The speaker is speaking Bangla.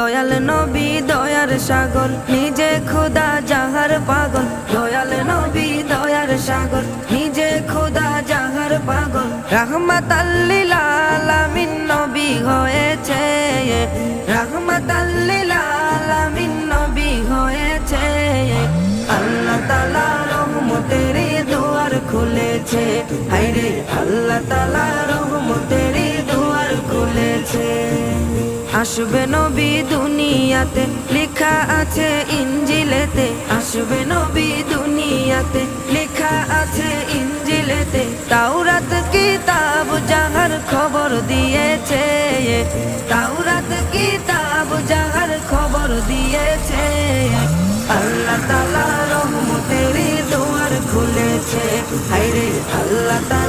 দয়াল নবী দয়ার সাগর, নিজে খোদা যাহার পাগল। দয়াল নবী দয়ার সাগর, নিজে খোদা যাহার পাগল। রাহমাতাল লিল আলামিন নবী হয়েছে, রাহমাতাল লিল আলামিন নবী হয়েছে। আল্লাহ তাআলা রহমতের দুয়ার খুলেছে, হায়রে আল্লাহ তাআলা রহমতের দুয়ার খুলেছে। আসবে নবী দুনিয়াতে, লেখা আছে ইনজিলেতে। আসবে নবী দুনিয়াতে, লেখা আছে ইনজিলেতে। তাওরাত কিতাব যাহার খবর দিয়েছে, তাওরাত কিতাব যাহার খবর দিয়েছে। আল্লাহ তাআলা রহমতের দুয়ার খুলেছে, হায়রে আল্লাহ তাআলা